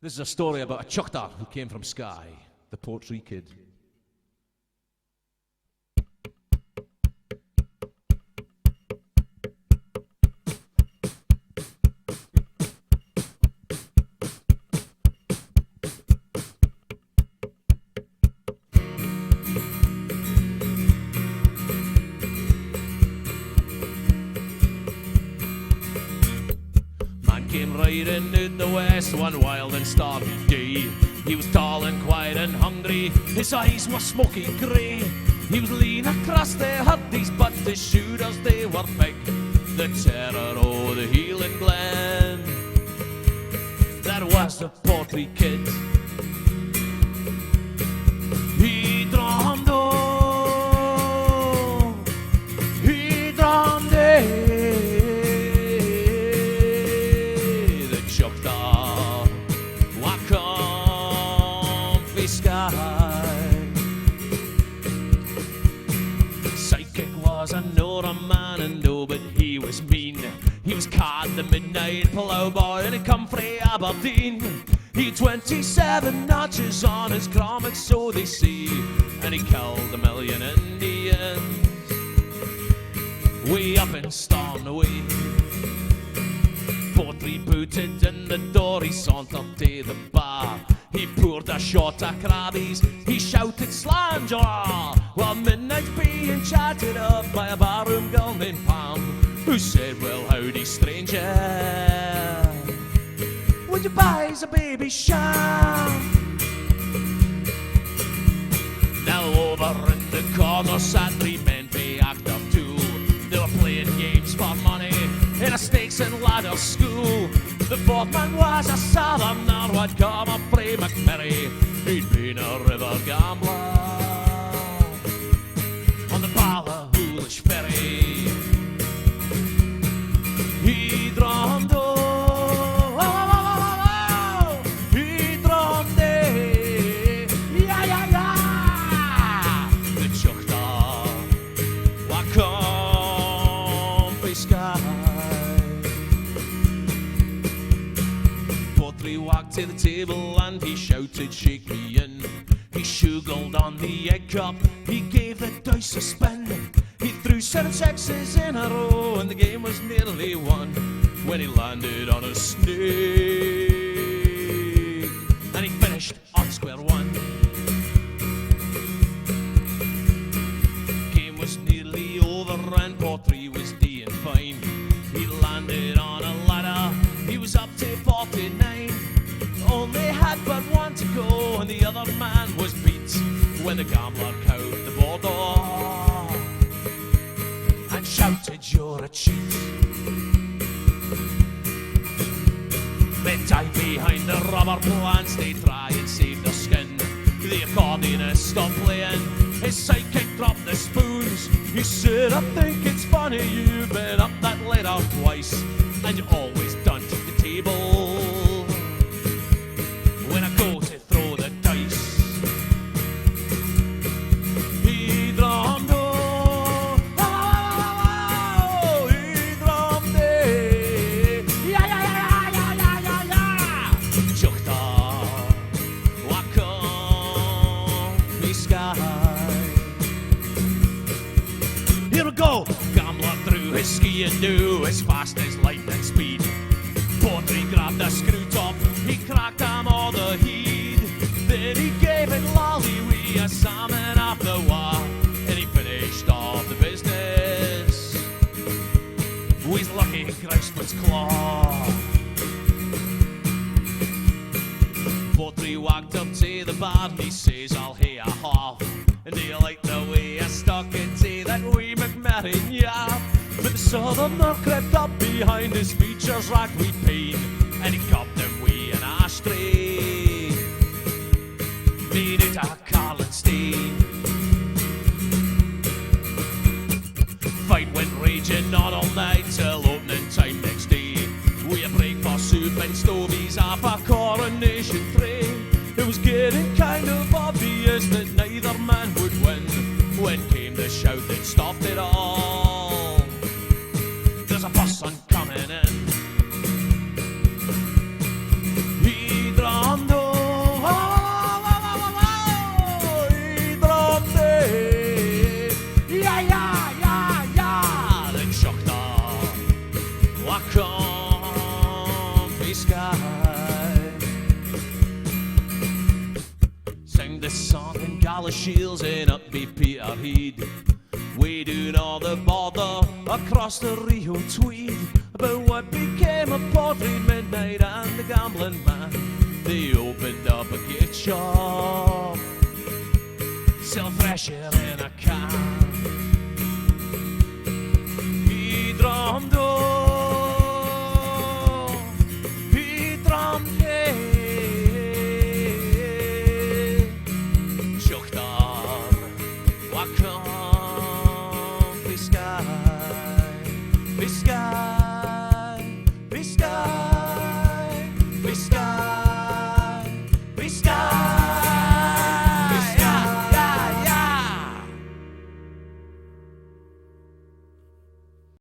This is a story about a chuckter who came from Skye, the Portree Kid. Came riding out the west one wild and starry day. He was tall and quiet and hungry, his eyes were smoky grey. He was lean across their hurdies, but his shooters they were big. The terror o' the healing glen, that was the Portree Kid. He drummed oh, he drummed Sidekick was another man, and oh, but he was mean. He was called the midnight ploughboy, and he come frae Aberdeen. He had 27 notches on his grommets, so they say, and he killed 1,000,000 Indians way up in Stornoway. Portree booted in the door, he sauntered to the bar. He poured a shot of crabbies, he shouted slanger, while midnight's being chatted up by a barroom girl named Pam, who said, well, howdy stranger, would you buy us a baby sham? Now over in the corner sat 3 men by actor 2. They were playing games for money in a stakes and ladder school. The 4th man was a southerner who'd come up frae McMurray. He'd been a river gambler on the Ballahhoolish ferry. He drummed oh, he drummed yeah, yeah, yeah. The chuckter wa come frae Skye. He walked to the table and he shouted, shake me in. He shugled on the egg cup, he gave the dice a spin. He threw 7 sixes in a row and the game was nearly won, when he landed on a snake and he finished on square one. Game was nearly over and Portree was doing fine. He landed on a ladder, he was up to 49. Only had but one to go and the other man was beat, when the gambler cowed the border and shouted, you're a cheat. They dive behind the rubber plants, they try and save their skin. The accordionist stopped playing, his sidekick dropped the spoons. He said, I think it's funny you've been up that ladder twice, and you always done to the table when I go to throw the dice. He drummed oh, he drummed yeah, yeah, yeah, yeah, yeah, yeah, yeah. Chuckter wa come frae Skye. Here we go. Gambler threw his skiing do as fast as lightning speed. Portree grabbed a screw top, he cracked him all the heed. Then he gave it lolly wee a salmon off the wah, and he finished off the business with his lucky Christmas claw. Portree walked up to the bar and he says, I'll hae a half. And do you like the way I stuck it to that wee McMurray, yeah? But the southerner crept up behind his features racked with pain, and he cupped him wi' an ashtray made out of Carlin stain. Fight went raging on all night till opening time next day. We a break for soup and stovies off a coronation tray. It was getting kind of obvious that neither man would win, when came the shout that stopped it all. There's a person coming in. He drummed the shields and up be Peterhead. We doing all the bother across the Rio Tweed about what became of Portree Midnight and the gambling man. They opened up a gate shop, sell fresh air in a can.